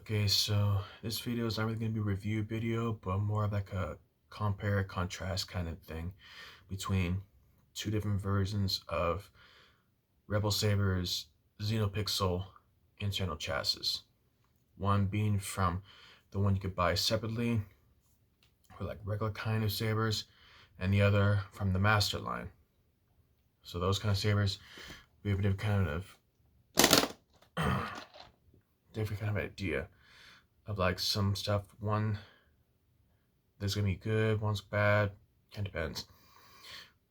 Okay, so this video is not really going to be a review video, but more of like a compare contrast kind of thing between two different versions of Rebel Saber's Xenopixel internal chassis. One being from the one you could buy separately for like regular kind of sabers, and the other from the Master line. So those kind of sabers, we have a different kind of idea of like some stuff. One that's gonna be good, one's bad, kind of depends.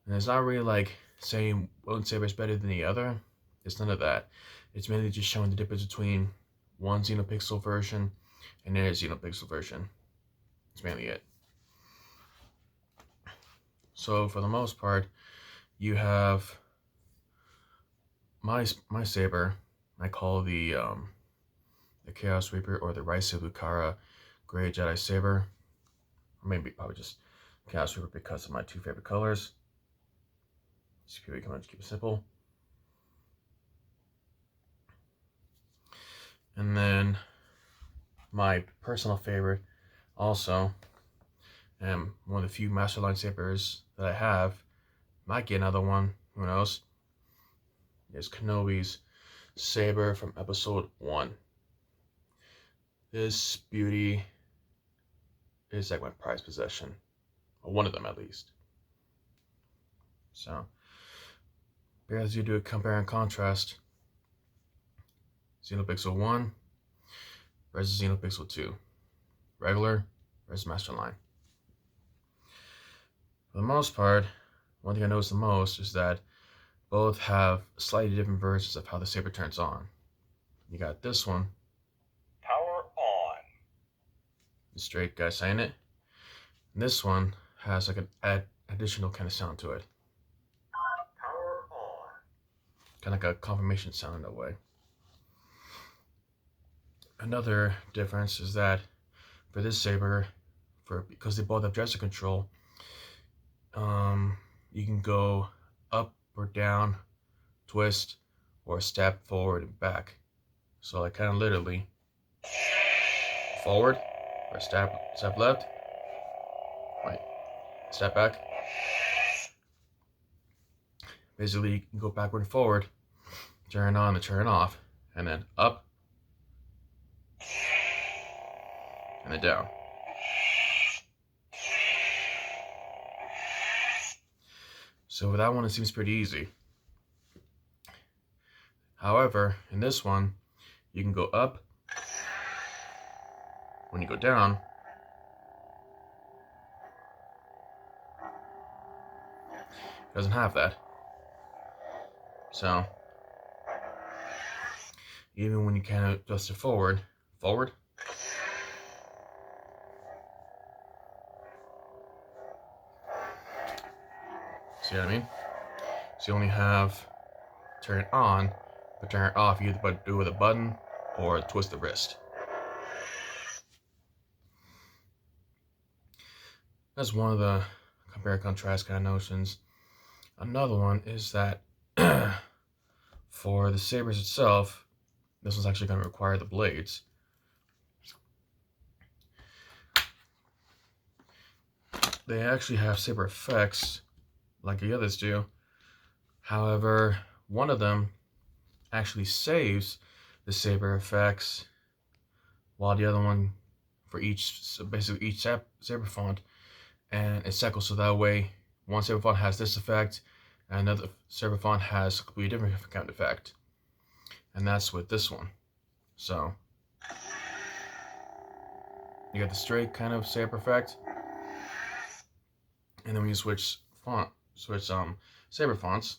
And it's not really like saying one saber is better than the other. It's none of that. It's mainly just showing the difference between one Xenopixel version and another Xenopixel version. It's mainly it. So for the most part, you have my saber. I call the Chaos Reaper or the Raisa Lucara Gray Jedi Saber, or maybe probably just Chaos Reaper because of my two favorite colors. Just keep it simple. And then my personal favorite, also, and one of the few Masterline sabers that I have, might get another one, who knows, is Kenobi's saber from episode 1. This beauty is like my prized possession, or one of them at least. So, as you do a compare and contrast, Xenopixel 1 versus Xenopixel 2, regular versus Masterline. For the most part, one thing I notice the most is that both have slightly different versions of how the saber turns on. You got this one, Power on. the straight guy saying it. And this one has like an additional kind of sound to it. Power on. Kind of like a confirmation sound in a way. Another difference is that for this saber, because they both have gesture control, you can go up or down, twist, or step forward and back. So like kind of literally forward, or step left, right, step back. Basically, you can go backward and forward, turn on and turn off, and then up, and then down. So with that one, it seems pretty easy. However, in this one, you can go up. When you go down, it doesn't have that. So even when you kind of adjust it forward, see what I mean? So you only have turn it on, but turn it off, you either do it with a button or twist the wrist. That's one of the compare contrast kind of notions. Another one is that for the sabers itself, this one's actually going to require the blades. They actually have saber effects like the others do. However, one of them actually saves the saber effects, while the other one, for basically each saber font, and it cycles, so that way one saber font has this effect and another saber font has a completely different kind of effect. And that's with this one. So you got the straight kind of saber effect, and then when you switch saber fonts,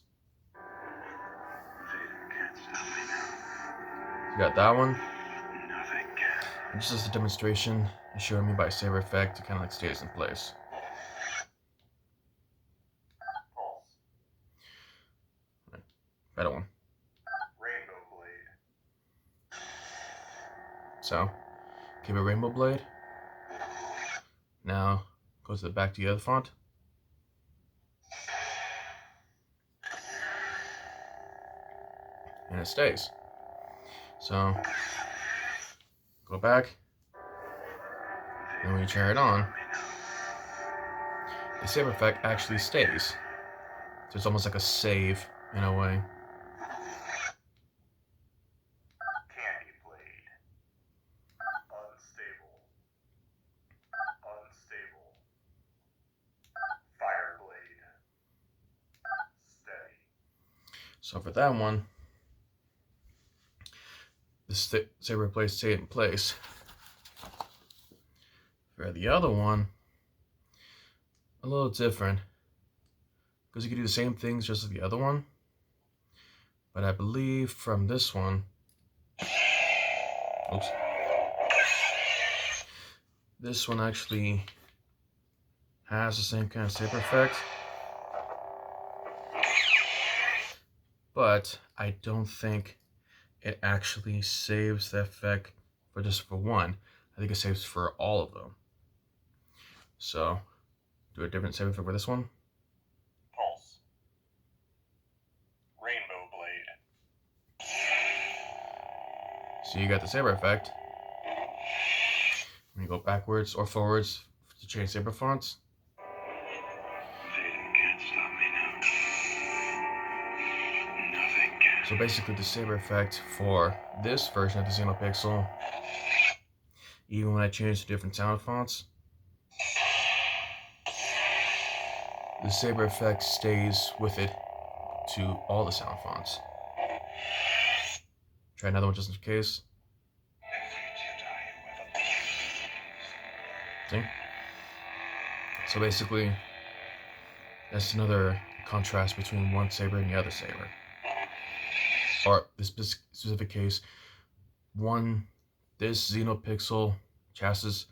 you got that one. And just as a demonstration, it's showing me by saber effect, it kind of like stays in place. Better one. Rainbow blade. So, keep a rainbow blade. Now, go to the back to the other font. And it stays. So, go back, and when you turn it on, the saber effect actually stays. So it's almost like a save in a way. Candy blade. Unstable. Unstable. Fire blade. Steady. So for that one, the saber blade stayed in place. For the other one, a little different, because you can do the same things just as the other one, but I believe from this one, oops, this one actually has the same kind of saber effect, but I don't think it actually saves the effect for just for one. I think it saves for all of them. So, do a different saber effect for this one. Pulse. Rainbow blade. So you got the saber effect. When you go backwards or forwards to change saber fonts. Can't stop me now. Nothing can. So basically the saber effect for this version of the Xenopixel, even when I change to different sound fonts, the saber effect stays with it to all the sound fonts. Try another one just in case. See? So basically, that's another contrast between one saber and the other saber. Or this specific case, this Xenopixel chassis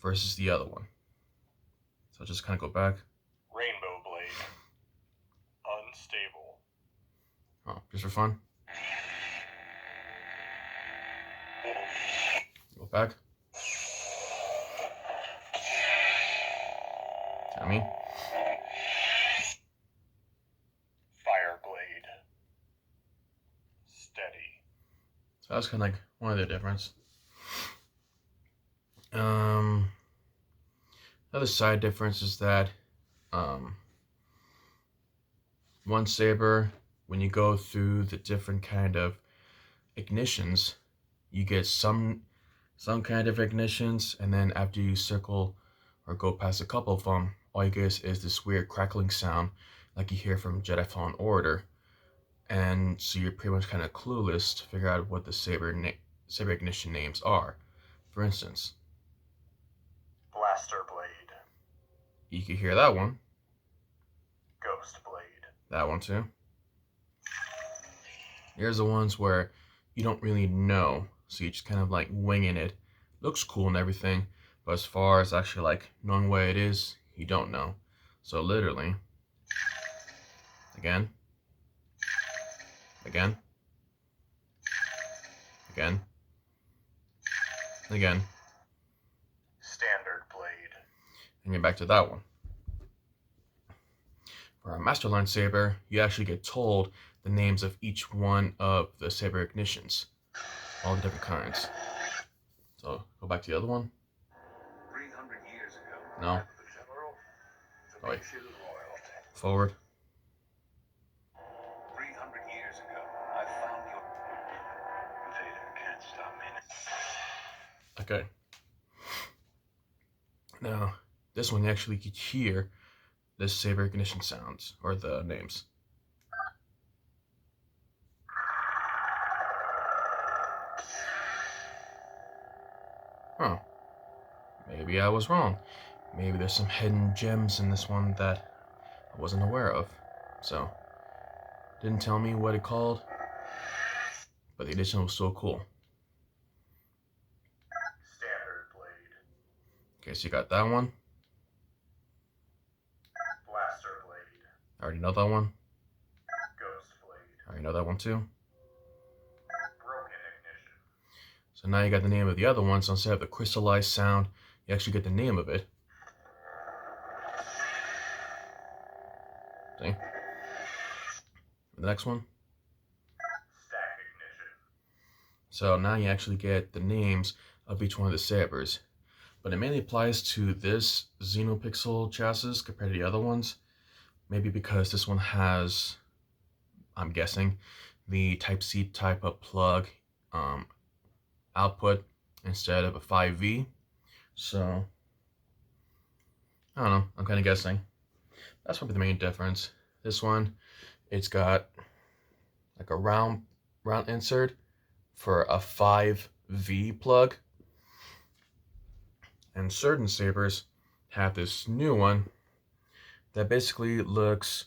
versus the other one. So just kind of go back. Rainbow blade. Unstable. Oh, just for fun. Go back. I mean, Fire blade. Steady. so that's kind of like one of the difference. Another side difference is that one saber, when you go through the different kind of ignitions, you get some kind of ignitions, and then after you circle or go past a couple of them, all you get is this weird crackling sound like you hear from Jedi Fallen Order. And so you're pretty much kind of clueless to figure out what the saber ignition names are. For instance, Blaster blade. you can hear that one, Ghost blade. that one too. Here's the ones where you don't really know, so you just kind of like winging it. Looks cool and everything, but as far as actually like knowing where it is, you don't know. So literally, again, again, again, again, Standard blade. and get back to that one. For a Masterline saber, you actually get told the names of each one of the saber ignitions, all the different kinds. So go back to the other one. 300 years ago. No. The general. Oh, wait. Xenopixel royalty. Forward. 300 years ago, I found your. Vader can't stop me. Okay. Now, this one you actually could hear the saber ignition sounds, or the names. Huh. Maybe I was wrong. Maybe there's some hidden gems in this one that I wasn't aware of. So, didn't tell me what it called, but the edition was so cool. Standard blade. Okay, so you got that one. Blaster blade. I already know that one. Ghost blade. I already know that one too. Broken ignition. So now you got the name of the other one, so instead of the crystallized sound, you actually get the name of it. See? The next one. Stack ignition. So now you actually get the names of each one of the Sabers. But it mainly applies to this Xenopixel chassis compared to the other ones. Maybe because this one has, I'm guessing, the Type-C type of plug output instead of a 5V. So, I don't know, I'm kind of guessing. That's probably the main difference. This one, it's got like a round insert for a 5V plug. And certain Sabers have this new one that basically looks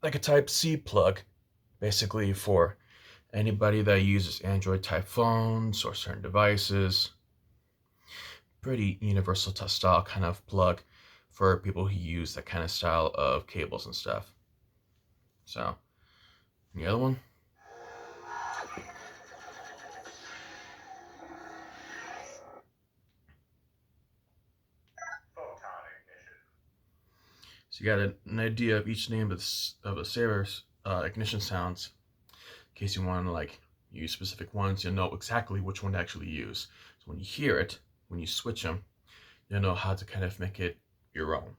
like a Type-C plug, basically for anybody that uses Android type phones or certain devices. Pretty universal style kind of plug for people who use that kind of style of cables and stuff. So, the other one? So you got an idea of each name of a Saber's ignition sounds. In case you want to like use specific ones, you'll know exactly which one to actually use. So when you hear it, when you switch them, you'll know how to kind of make it your own.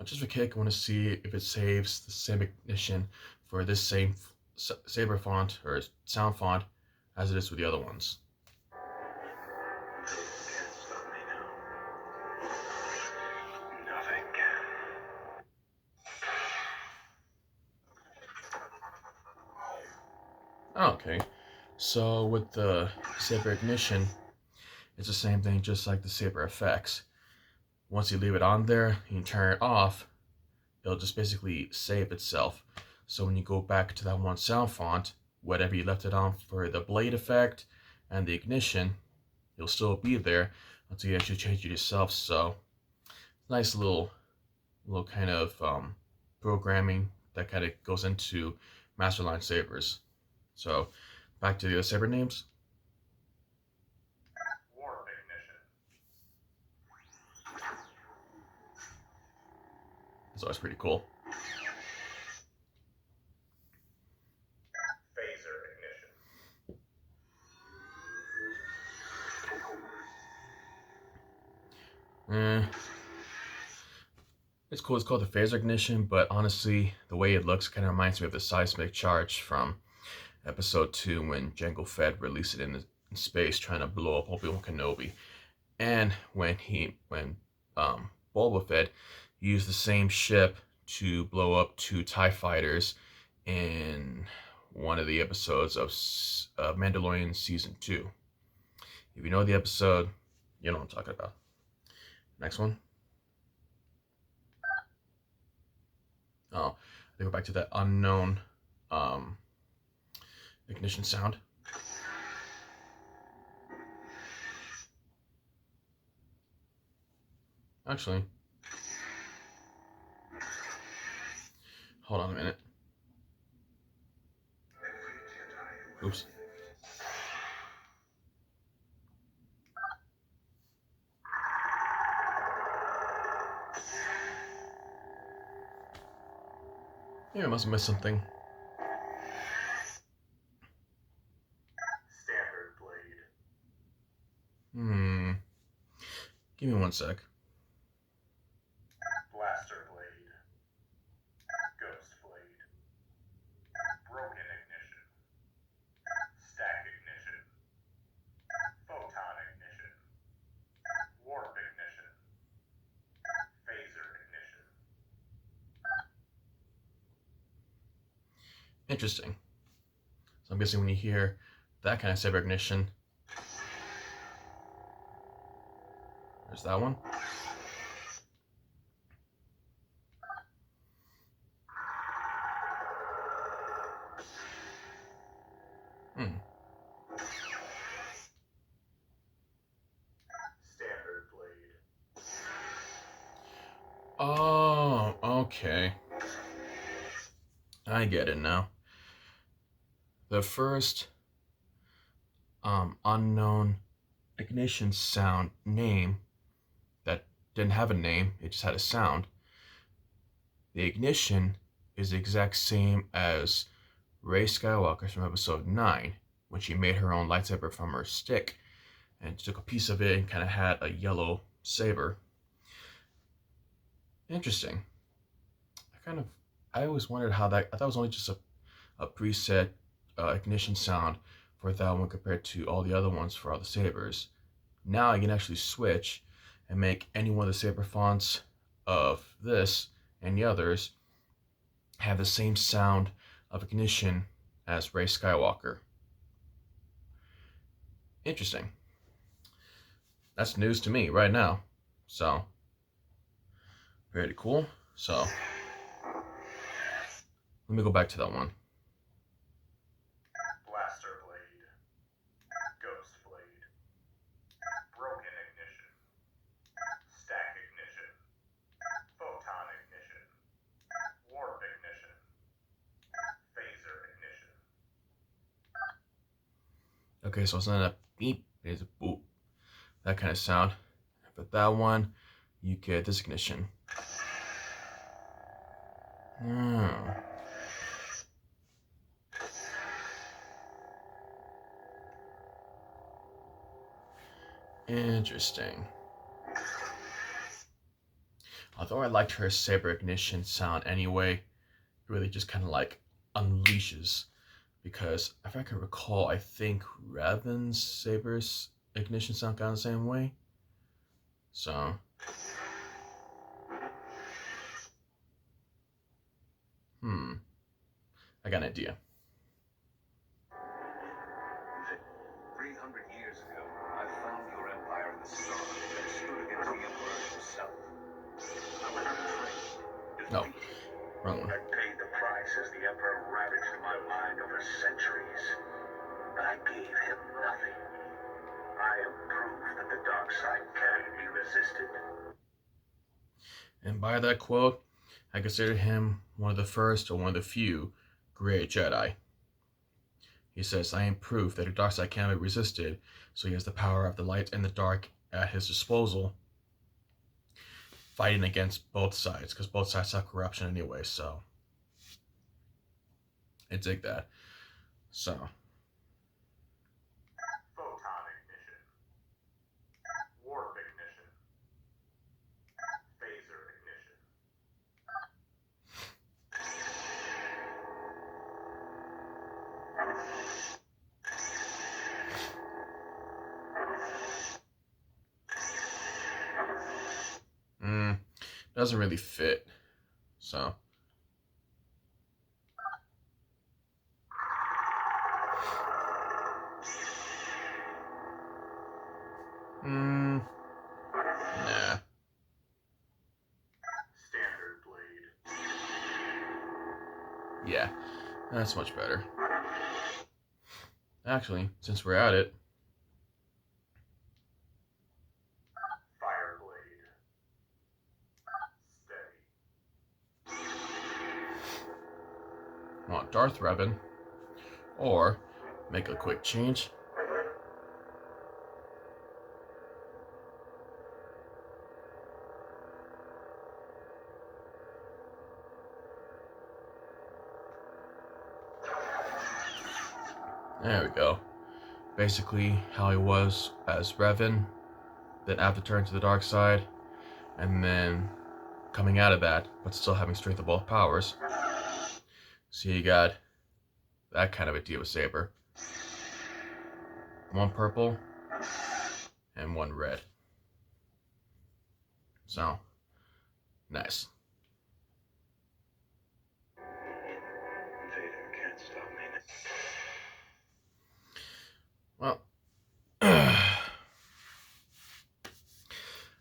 Just for kick, I want to see if it saves the same ignition for this same Saber font or sound font as it is with the other ones. Okay, so with the Saber ignition, it's the same thing just like the Saber effects. Once you leave it on there, you can turn it off, it'll just basically save itself. So when you go back to that one sound font, whatever you left it on for the blade effect and the ignition, you'll still be there until you actually change it yourself. So nice little kind of programming that kind of goes into Masterline Sabers. So back to the other Saber names. Warp ignition. That's always pretty cool. Phaser ignition. It's cool. It's called the phaser ignition, but honestly, the way it looks kind of reminds me of the seismic charge from Episode 2 when Jango Fett released it in space, trying to blow up Obi-Wan Kenobi, and when Boba Fett used the same ship to blow up 2 TIE fighters in one of the episodes of Mandalorian Season 2. If you know the episode, you know what I'm talking about. Next one. Oh, they go back to that unknown ignition sound. Actually, hold on a minute. Oops. Yeah, I must have missed something. Standard blade. Give me one sec. Blaster blade. Ghost blade. Broken ignition. Stack ignition. Photon ignition. Warp ignition. Phaser ignition. Interesting. So I'm guessing when you hear that kind of Saber ignition, there's that one. Standard blade. Oh, okay. I get it now. The first unknown ignition sound name that didn't have a name, it just had a sound, the ignition is the exact same as Rey Skywalker's from episode 9, when she made her own lightsaber from her stick and took a piece of it and kind of had a yellow saber. Interesting. I always wondered how that, I thought it was only just a preset ignition sound for that one compared to all the other ones for all the sabers. Now I can actually switch and make any one of the saber fonts of this and the others have the same sound of ignition as Rey Skywalker. Interesting. That's news to me right now. So, very cool. So, let me go back to that one. Blaster blade. Ghost blade. Broken ignition. Stack ignition. Photon ignition. Warp ignition. Phaser ignition. Okay, so it's not a beep, it's a boop. That kind of sound. But that one, you get this ignition. Interesting. Although I liked her saber ignition sound anyway, it really just kind of like unleashes. Because if I can recall, I think Revan's saber's ignition sound kind of the same way. So, I got an idea. 300 years ago, I found your empire in the stars and stood against the Emperor himself. I was betrayed. No, wrong one. I paid the price as the Emperor ravaged my mind over centuries. But I gave him nothing. I am proof that the dark side can be resisted. And by that quote, I consider him one of the first or one of the few great Jedi. He says, I am proof that the dark side can be resisted, so he has the power of the light and the dark at his disposal, fighting against both sides, because both sides have corruption anyway, so I dig that. So, Photon ignition. Warp ignition. Phaser ignition. doesn't really fit, so. Nah. Standard blade. Yeah, that's much better. Actually, since we're at it, Fire blade. Steady. I want Darth Revan, or make a quick change. There we go. Basically, how he was as Revan, then after turning to the dark side, and then coming out of that, but still having strength of both powers. So you got that kind of idea with Saber. One purple and one red. So, nice. Vader can't stop me. Well,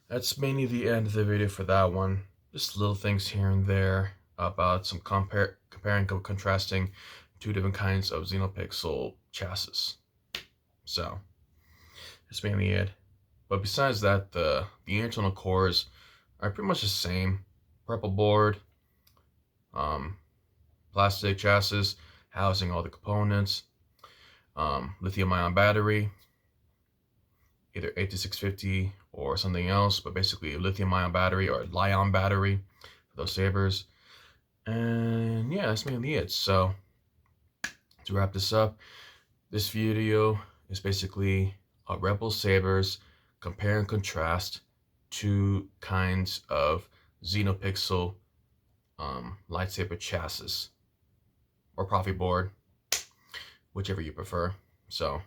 that's mainly the end of the video for that one. Just little things here and there about some comparing and contrasting two different kinds of Xenopixel chassis. So, that's mainly it. But besides that, the internal cores are pretty much the same. Purple board, plastic chassis housing all the components, lithium-ion battery, either 8650 or something else, but basically a lithium-ion battery or a Li-ion battery for those sabers. And yeah, that's mainly it. So to wrap this up, this video is basically a Rebel Sabers compare and contrast two kinds of Xenopixel lightsaber chassis or profit board, whichever you prefer. So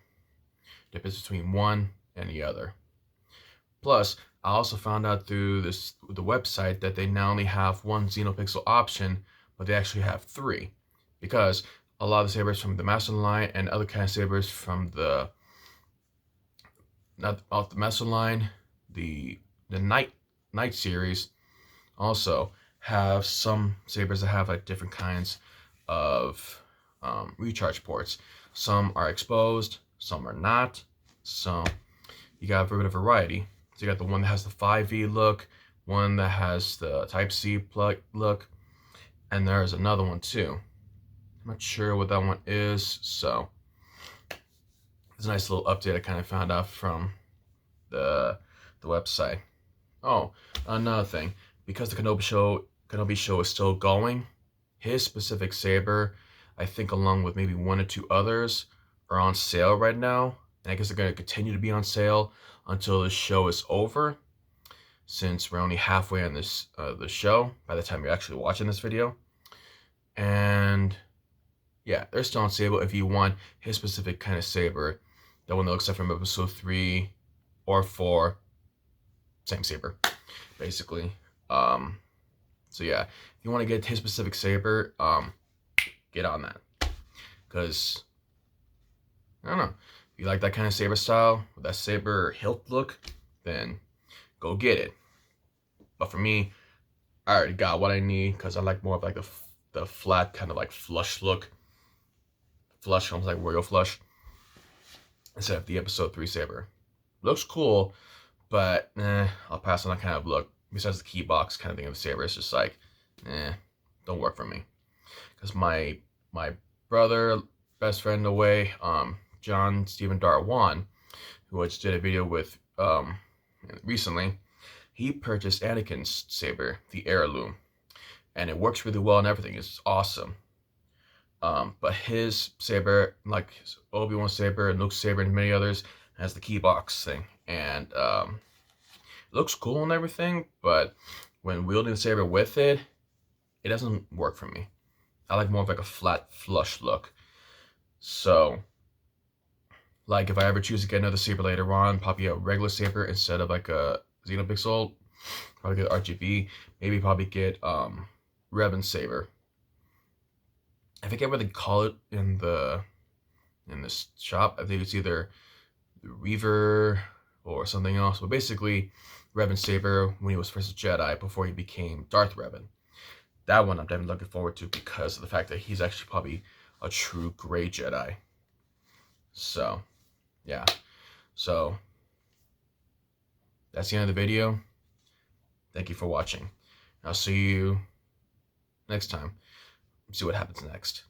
difference between one and the other. Plus, I also found out through the website that they not only have one Xenopixel option, but they actually have three, because a lot of the sabers from the Master line and other kind of sabers from the not off the Master line, the Knight series also have some sabers that have like different kinds of recharge ports. Some are exposed, some are not. So you got a bit of variety. So you got the one that has the 5V look, one that has the Type-C plug look, and there's another one too. I'm not sure what that one is, so it's a nice little update I kind of found out from the website. Oh, another thing, because the Kenobi show is still going, his specific saber, I think along with maybe one or two others, are on sale right now. And I guess they're going to continue to be on sale until the show is over, since we're only halfway on this the show by the time you're actually watching this video. And yeah, they're still on sale if you want his specific kind of saber, the one that looks like from episode 3 or 4, same saber, basically. So yeah, if you want to get his specific saber, get on that, because I don't know, if you like that kind of saber style, with that saber hilt look, then go get it. But for me, I already got what I need, because I like more of like the flat kind of like flush look. Flush comes like royal flush instead of the episode 3 saber. Looks cool, but I'll pass on that kind of look. Besides the key box kind of thing of the saber, it's just like, don't work for me. Because my brother, best friend away, John Stephen Darwan, who I just did a video with recently, he purchased Anakin's saber, the heirloom, and it works really well and everything. It's awesome. But his saber, like Obi-Wan's saber and Luke's saber and many others, has the key box thing, and it looks cool and everything, but when wielding the saber with it, it doesn't work for me. I like more of like a flat flush look. So like if I ever choose to get another saber later on, probably a regular saber instead of like a Xenopixel, probably get RGB, maybe probably get Revan saber. I forget what they call it in this shop. I think it's either the Reaver or something else. But basically, Revan saber when he was first a Jedi before he became Darth Revan. That one I'm definitely looking forward to because of the fact that he's actually probably a true gray Jedi. So, yeah. So, that's the end of the video. Thank you for watching. I'll see you next time. See what happens next.